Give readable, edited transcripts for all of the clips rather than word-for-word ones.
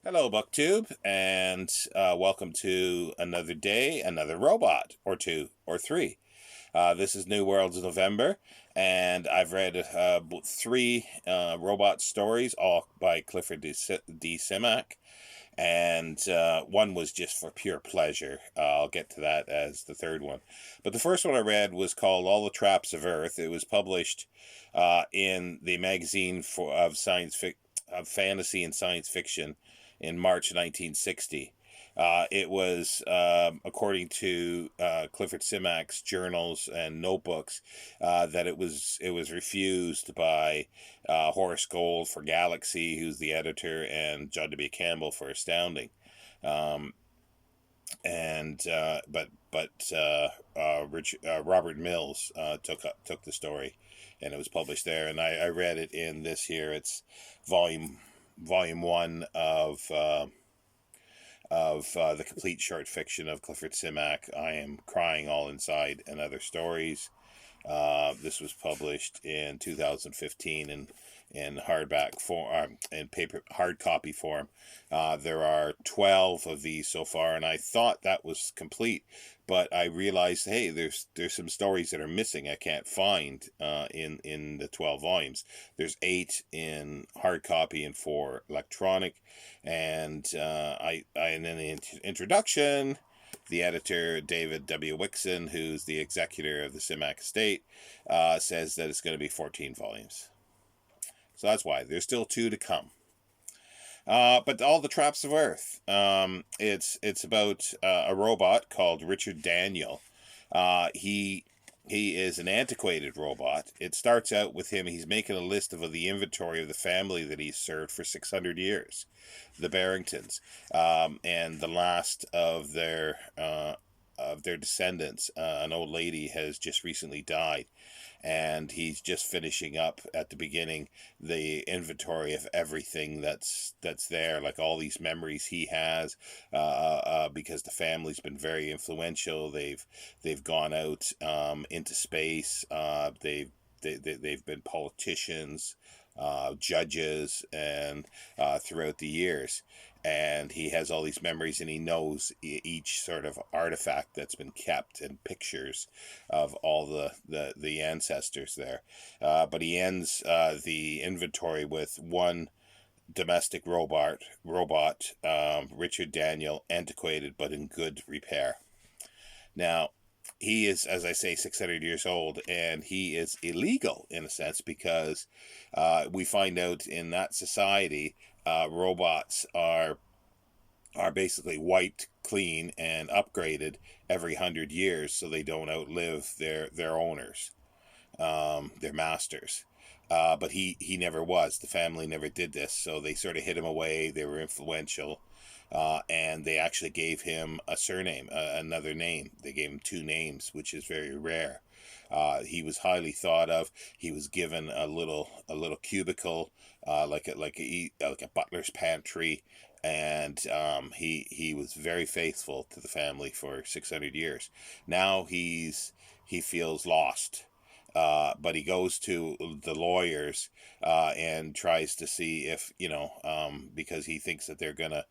Hello, BookTube, and welcome to another day, another robot, or two, or three. This is New Worlds of November, and I've read three robot stories, all by Clifford D. Simak, and one was just for pure pleasure. I'll get to that as the third one. But the first one I read was called All the Traps of Earth. It was published in the magazine of fantasy and science fiction in March 1960. It was, according to Clifford Simak's journals and notebooks, that it was refused by Horace Gold for Galaxy, who's the editor, and John W. Campbell for Astounding. Um, and Robert Mills took the story, and it was published there. And I read it in this here. It's volume one of the complete short fiction of Clifford Simak. I Am Crying All Inside and Other Stories. This was published in 2015 in hardback form, in paper hard copy form. There are 12 of these so far, and I thought that was complete, but I realized, hey, there's some stories that are missing. I can't find in the 12 volumes. There's 8 in hard copy and 4 electronic, and and then the introduction. The editor, David W. Wixon, who's the executor of the Simak estate, says that it's going to be 14 volumes. So that's why. There's still 2 to come. But All the Traps of Earth. It's about a robot called Richard Daniel. He is an antiquated robot. It starts out with him. He's making a list of the inventory of the family that he's served for 600 years, the Barringtons, and the last of their descendants. An old lady has just recently died, and he's just finishing up at the beginning the inventory of everything that's there, like all these memories he has, because the family's been very influential. They've gone out into space. They've been politicians, judges, and throughout the years. And he has all these memories, and he knows each sort of artifact that's been kept, and pictures of all the ancestors there. But he ends the inventory with one domestic robot, Richard Daniel, antiquated but in good repair. Now, he is, as I say, 600 years old, and he is illegal in a sense, because we find out in that society, robots are basically wiped clean and upgraded every 100 years, so they don't outlive their owners, their masters. But he never was. The family never did this, so they sort of hid him away. They were influential, and they actually gave him a surname, another name. They gave him 2 names, which is very rare. He was highly thought of. He was given a little cubicle, like a butler's pantry, and he was very faithful to the family for 600 years. Now he feels lost. But he goes to the lawyers and tries to see if, because he thinks that they're gonna,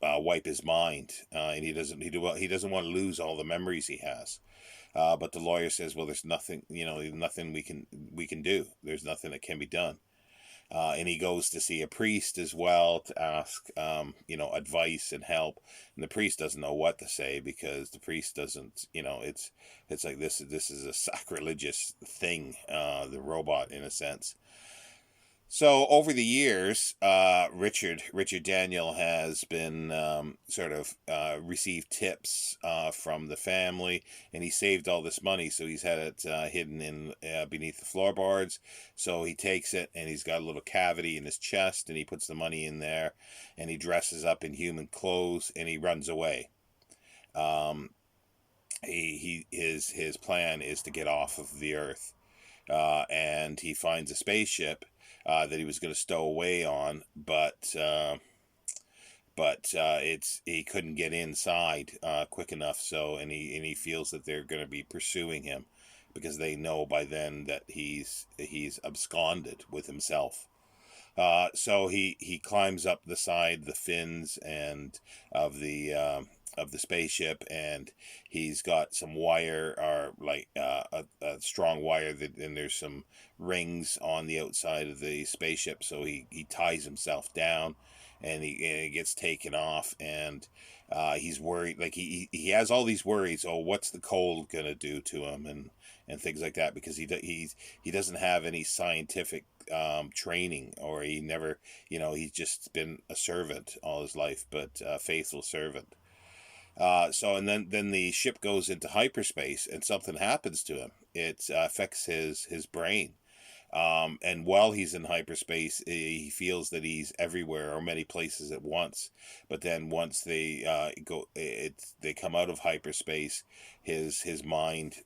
wipe his mind, and he doesn't want to lose all the memories he has. But the lawyer says, well, there's nothing, nothing we can do. There's nothing that can be done. And he goes to see a priest as well to ask, advice and help. And the priest doesn't know what to say, because the priest doesn't, it's like this is a sacrilegious thing, the robot, in a sense. So over the years, Richard Daniel has been sort of received tips from the family, and he saved all this money, so he's had it hidden in beneath the floorboards. So he takes it, and he's got a little cavity in his chest, and he puts the money in there, and he dresses up in human clothes, and he runs away. Um, his plan is to get off of the earth, and he finds a spaceship that he was going to stow away on, but he couldn't get inside quick enough. So and he feels that they're going to be pursuing him, because they know by then that he's absconded with himself. So he climbs up the side, the fins, and of the spaceship, and he's got some wire, or like a strong wire that, and there's some rings on the outside of the spaceship. So he ties himself down, and he gets taken off, and he's worried. Like he has all these worries. Oh, what's the cold gonna do to him, and things like that, because he doesn't have any scientific training, or he never, he's just been a servant all his life, but a faithful servant. So and then the ship goes into hyperspace, and something happens to him. It affects his brain. And while he's in hyperspace, he feels that he's everywhere or many places at once. But then once they come out of hyperspace, his mind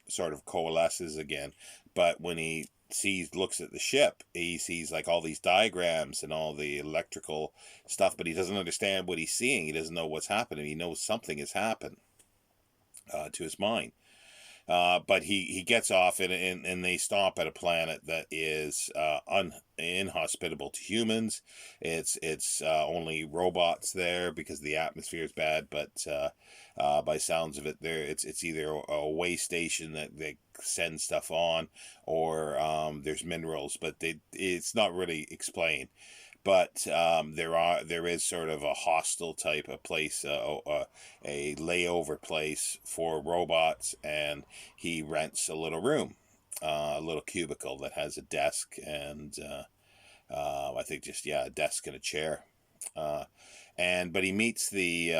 sort of coalesces again. But when he looks at the ship, he sees like all these diagrams and all the electrical stuff, but he doesn't understand what he's seeing. He doesn't know what's happening. He knows something has happened to his mind. But he gets off, and they stop at a planet that is inhospitable to humans. It's only robots there because the atmosphere is bad. But by sounds of it, it's either a way station that they send stuff on, or there's minerals, but it's not really explained. But there is sort of a hostile type of place, a layover place for robots, and he rents a little room, a little cubicle that has a desk and I think just, yeah, a desk and a chair. Uh, but he meets the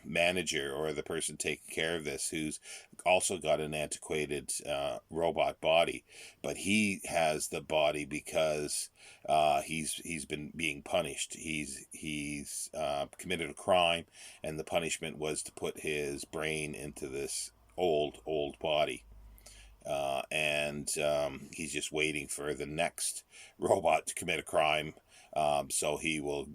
manager, or the person taking care of this, who's also got an antiquated robot body, but he has the body because he's been being punished. He's committed a crime, and the punishment was to put his brain into this old body. And he's just waiting for the next robot to commit a crime. So he will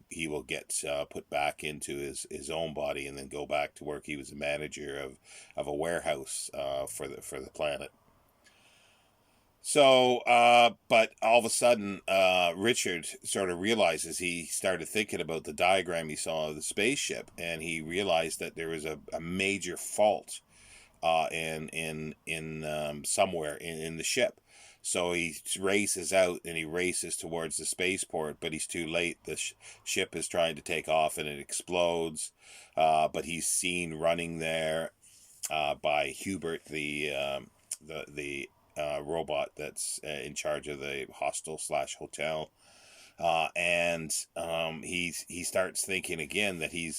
get put back into his own body, and then go back to work. He was a manager of a warehouse for the planet. So, but all of a sudden, Richard sort of realizes, he started thinking about the diagram he saw of the spaceship, and he realized that there was a major fault in somewhere in the ship. So he races out, and he races towards the spaceport, but he's too late. The ship is trying to take off, and it explodes. But he's seen running there by Hubert, the robot that's in charge of the hostel slash hotel. And he starts thinking again that he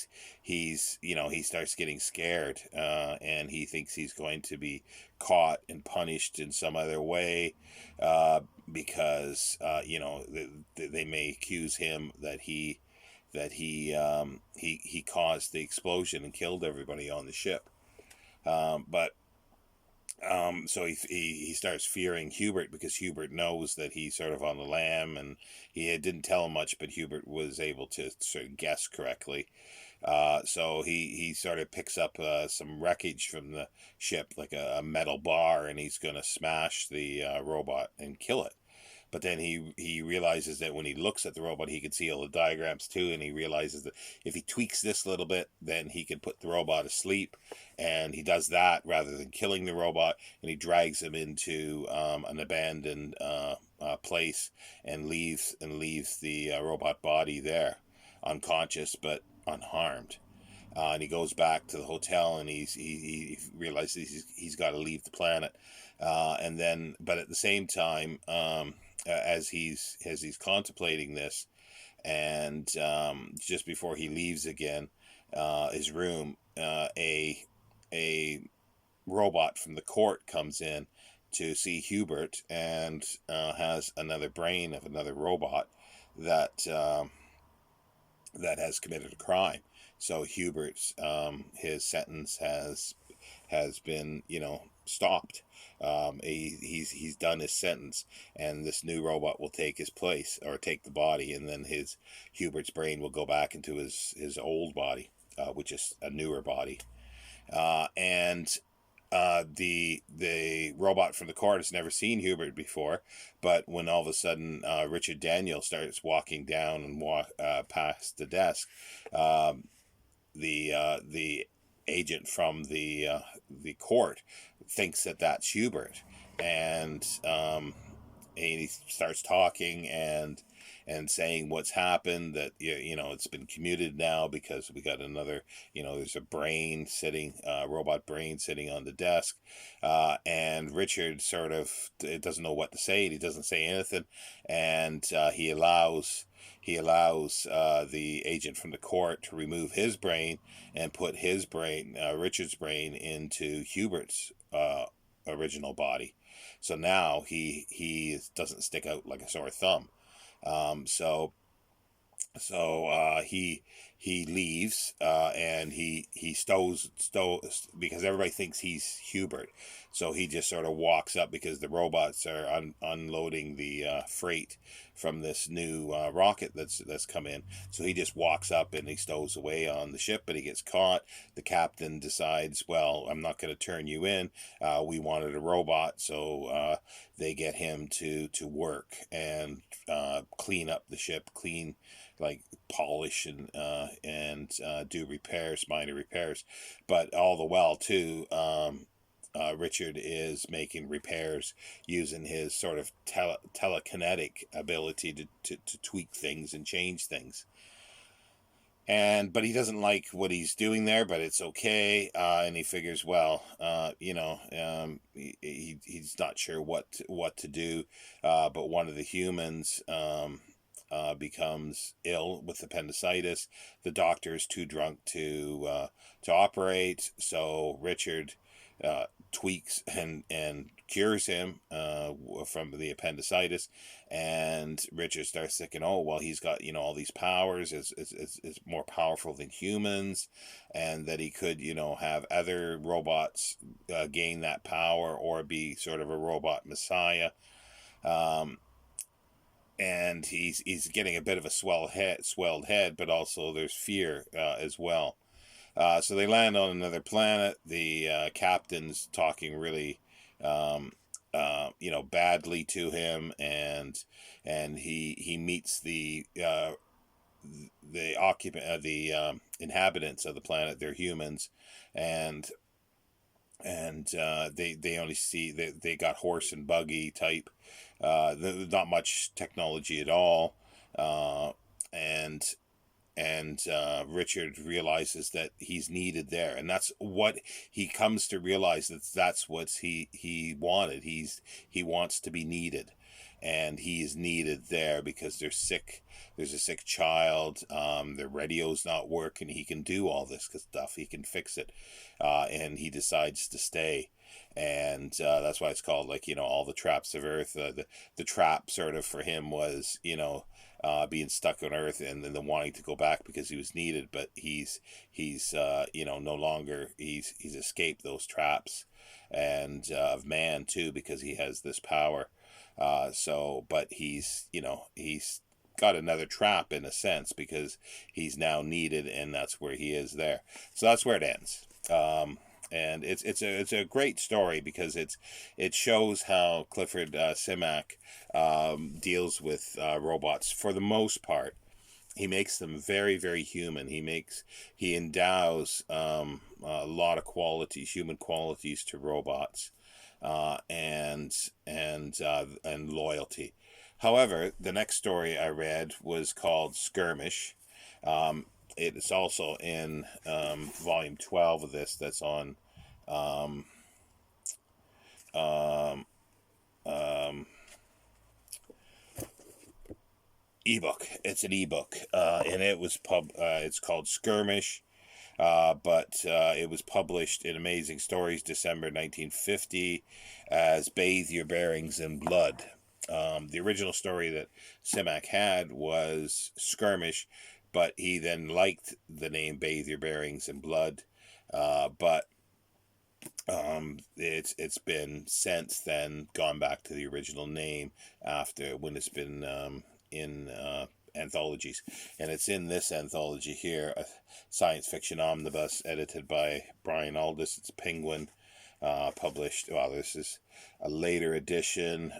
starts getting scared, and he thinks he's going to be caught and punished in some other way, because they may accuse him that he caused the explosion and killed everybody on the ship. But so he starts fearing Hubert, because Hubert knows that he's sort of on the lam, and he didn't tell him much, but Hubert was able to sort of guess correctly. So he sort of picks up some wreckage from the ship, like a metal bar, and he's going to smash the robot and kill it. But then he realizes that when he looks at the robot, he can see all the diagrams too, and he realizes that if he tweaks this a little bit, then he can put the robot asleep. And he does that rather than killing the robot, and he drags him into an abandoned place, and leaves the robot body there, unconscious but unharmed. And he goes back to the hotel, and he realizes he's got to leave the planet. And then, but at the same time, as he's contemplating this, and just before he leaves again, his room, a robot from the court comes in to see Hubert, and has another brain of another robot that that has committed a crime. So Hubert's his sentence has been, stopped. He's done his sentence, and this new robot will take his place, or take the body, and then Hubert's brain will go back into his old body, which is a newer body. And the robot from the court has never seen Hubert before, but when all of a sudden Richard Daniel starts walking down and walk past the desk, the agent from the court thinks that that's Hubert, and he starts talking and saying what's happened, that it's been commuted now because we got another, there's a brain sitting, robot brain sitting on the desk, and Richard sort of doesn't know what to say, and he doesn't say anything, and he allows the agent from the court to remove his brain and put his brain, Richard's brain, into Hubert's original body. So now he doesn't stick out like a sore thumb. He leaves, and he stows because everybody thinks he's Hubert. So he just sort of walks up because the robots are unloading the freight from this new rocket that's come in. So he just walks up and he stows away on the ship, but he gets caught. The captain decides, well, I'm not going to turn you in. We wanted a robot, so they get him to work and clean up the ship, like polish and do repairs, minor repairs, but all the while too, Richard is making repairs using his sort of telekinetic ability to tweak things and change things. But he doesn't like what he's doing there, but it's okay. And he figures, well, he's not sure what to do. But one of the humans becomes ill with appendicitis. The doctor is too drunk to operate, so Richard tweaks and cures him from the appendicitis, and Richard starts thinking, oh well, he's got all these powers, is more powerful than humans, and that he could have other robots gain that power or be sort of a robot messiah. And he's getting a bit of a swelled head, but also there's fear as well. So they land on another planet. The captain's talking really, badly to him, and he meets the occupant, the inhabitants of the planet. They're humans, and they only see they got horse and buggy type, not much technology at all, and Richard realizes that he's needed there, and that's what he comes to realize, that's what he wanted. He wants to be needed, and he is needed there because they're sick. There's a sick child. The radio's not working. He can do all this stuff. He can fix it, and he decides to stay. And that's why it's called, all the traps of Earth. The trap sort of for him was being stuck on Earth and then wanting to go back because he was needed, but he's no longer, he's escaped those traps, and of man too, because he has this power. But he's got another trap in a sense because he's now needed, and that's where he is there. So that's where it ends. And it's a great story because it shows how Clifford Simak deals with robots for the most part. He makes them very, very human. He endows a lot of qualities, human qualities, to robots, and loyalty. However, the next story I read was called Skirmish. It is also in volume 12 of this. That's on ebook. It's an ebook, and it was it's called Skirmish. But it was published in Amazing Stories, December 1950, as Bathe Your Bearings in Blood. The original story that Simak had was Skirmish, but he then liked the name Bathe Your Bearings in Blood. But it's been since then gone back to the original name after, when it's been in anthologies, and it's in this anthology here, a science fiction omnibus edited by Brian Aldiss. It's Penguin. published. Well, this is a later edition.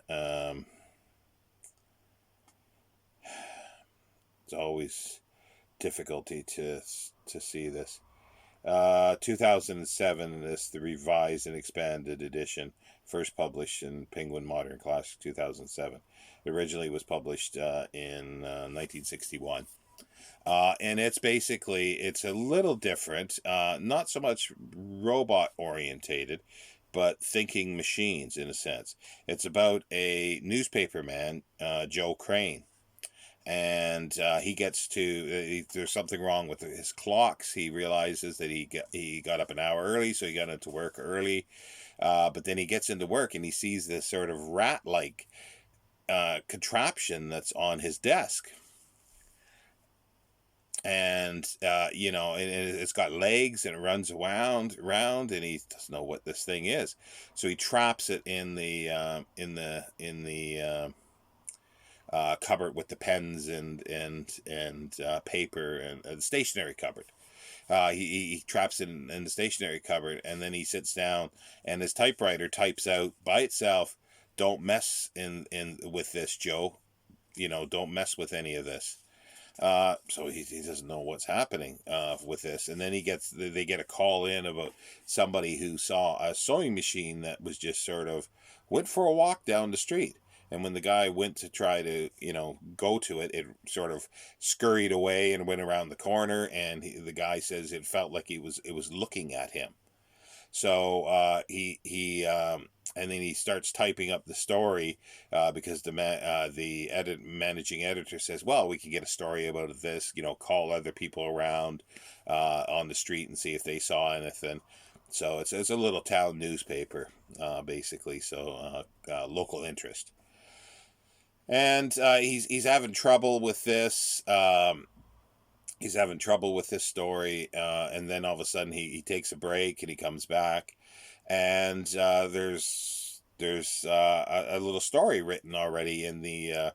It's always difficulty to see this. 2007, this the revised and expanded edition, first published in Penguin Modern Classic 2007. It originally was published in 1961. And it's basically, it's a little different, not so much robot orientated, but thinking machines in a sense. It's about a newspaper man, Joe Crane, and he gets to there's something wrong with his clocks. He realizes that he got up an hour early, so he got into work early. But then he gets into work and he sees this sort of rat like contraption that's on his desk. And and it's got legs and it runs around, and he doesn't know what this thing is, so he traps it in the cupboard with the pens and paper and the stationery cupboard. He traps it in the stationery cupboard, and then he sits down, and his typewriter types out by itself, "Don't mess in with this, Joe. Don't mess with any of this." So he doesn't know what's happening with this, and then they get a call in about somebody who saw a sewing machine that was just sort of went for a walk down the street, and when the guy went to try to go to it, it sort of scurried away and went around the corner, and the guy says it felt like it was looking at him. So and then he starts typing up the story because the managing editor says, "Well, we can get a story about this. Call other people around on the street and see if they saw anything." So it's a little town newspaper, basically. So local interest, and he's having trouble with this. He's having trouble with this story, and then all of a sudden he takes a break and he comes back, and there's a little story written already in the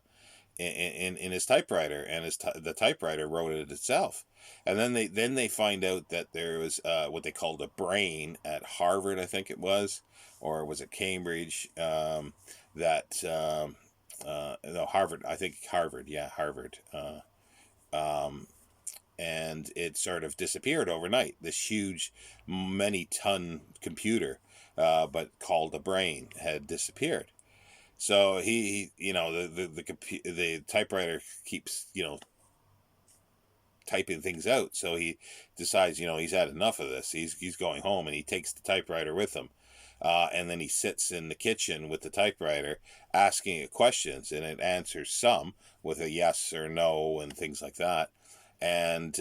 in his typewriter, and the typewriter wrote it itself. And then they find out that there was what they called a brain at Harvard, I think it was, or was it Cambridge? That no, Harvard, I think Harvard, yeah, Harvard. And it sort of disappeared overnight. This huge, many-ton computer, but called a brain, had disappeared. So he the typewriter keeps typing things out. So he decides he's had enough of this. He's going home, and he takes the typewriter with him. And then he sits in the kitchen with the typewriter, asking it questions, and it answers some with a yes or no and things like that. And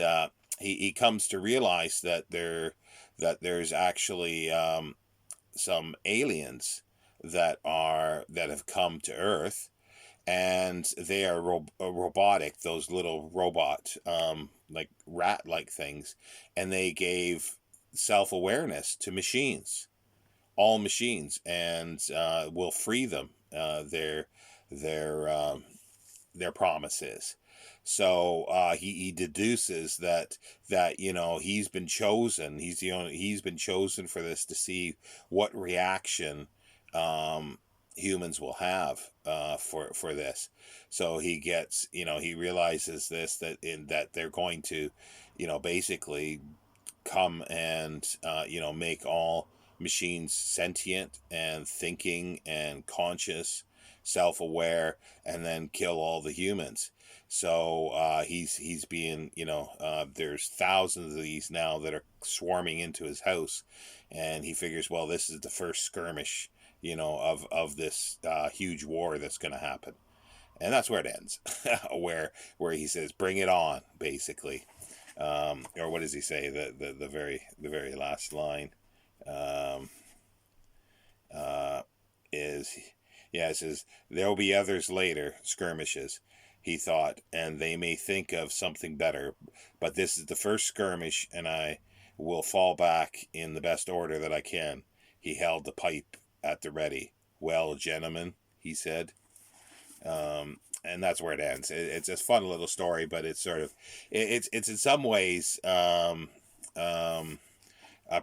he comes to realize that there's actually some aliens that have come to Earth, and they are robotic. Those little robot like rat like things, and they gave self-awareness to machines, all machines, and will free them. Their promises. So he deduces that he's been chosen. He's been chosen for this, to see what reaction humans will have for this. So he gets he realizes this, that they're going to basically come and make all machines sentient and thinking and conscious, self-aware, and then kill all the humans. So he's being there's thousands of these now that are swarming into his house, and he figures, well, this is the first skirmish of this huge war that's going to happen. And that's where it ends. where he says, "Bring it on," basically. Or what does he say? The very last line is, yeah, it says, "There'll be others later, skirmishes," he thought, "and they may think of something better, but this is the first skirmish, and I will fall back in the best order that I can." He held the pipe at the ready. "Well, gentlemen," he said. And that's where it ends. It's a fun little story, but it's sort of, it's in some ways a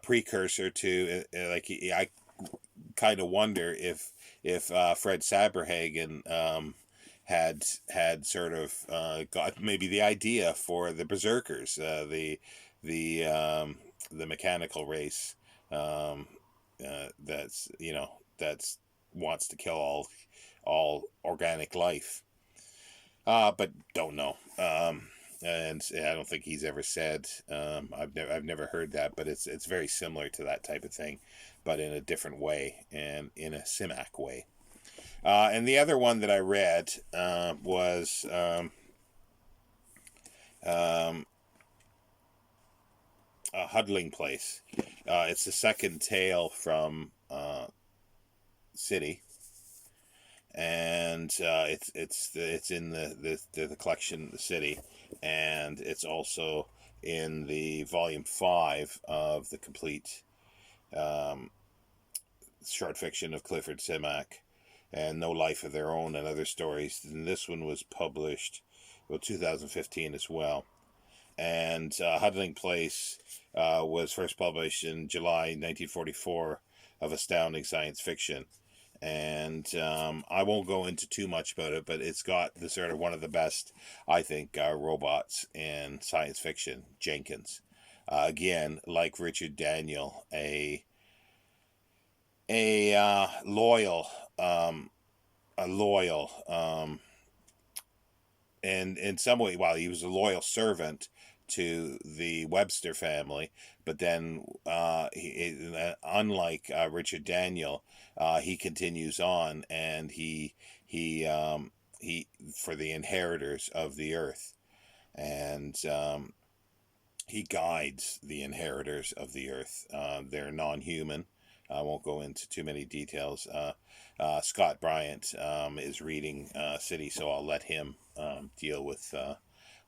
precursor to, like, kind of wonder if Fred Saberhagen had sort of got maybe the idea for the Berserkers, the mechanical race, that's that's wants to kill all organic life. But don't know. And I don't think he's ever said. I've never heard that, but it's very similar to that type of thing, but in a different way and in a Simak way. And the other one that I read was A Huddling Place. It's the second tale from City, and it's in the collection The City, and it's also in the volume 5 of the complete short fiction of Clifford Simak, and No Life of Their Own and Other Stories. And this one was published, 2015 as well. And Huddling Place was first published in July 1944 of Astounding Science Fiction. And I won't go into too much about it, but it's got the sort of one of the best, I think, robots in science fiction, Jenkins. Again, like Richard Daniel, a loyal, and in some way, while he was a loyal servant to the Webster family, but then unlike Richard Daniel, he continues on, and he for the inheritors of the earth, and he guides the inheritors of the earth. They're non-human. I won't go into too many details. Scott Bryant is reading City, so I'll let him deal with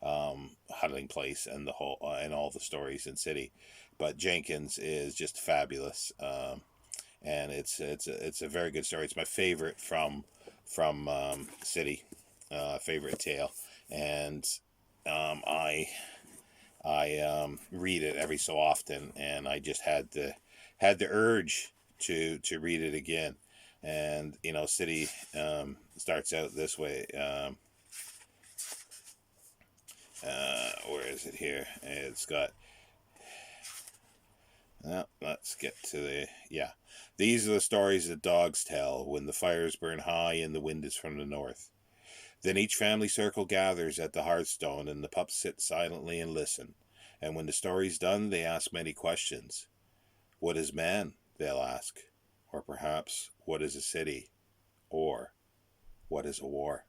Huddling Place and the whole and all the stories in City. But Jenkins is just fabulous, and it's a very good story. It's my favorite from City, favorite tale, and I read it every so often, and I just had the urge to read it again. And City starts out this way. Where is it here? It's got. Let's get to These are the stories that dogs tell when the fires burn high and the wind is from the north. Then each family circle gathers at the hearthstone, and the pups sit silently and listen. And when the story's done, they ask many questions. What is man? They'll ask. Or perhaps, what is a city? Or, what is a war?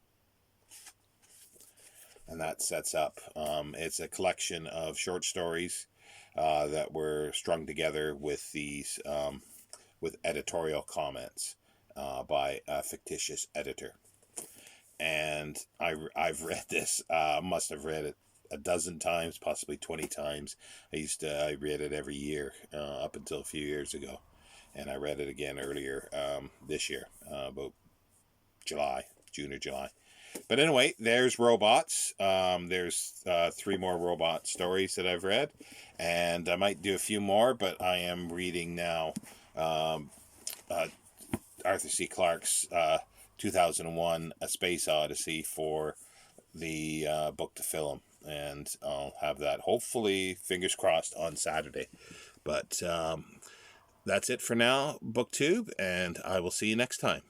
And that sets up. It's a collection of short stories that were strung together with these with editorial comments by a fictitious editor. And I've read this. Must have read it a dozen times, possibly 20 times. I read it every year up until a few years ago, and I read it again earlier this year, about June or July. But anyway, there's robots. There's 3 more robot stories that I've read, and I might do a few more, but I am reading now Arthur C. Clarke's 2001 A Space Odyssey for the book to film, and I'll have that hopefully, fingers crossed, on Saturday. But that's it for now, BookTube, and I will see you next time.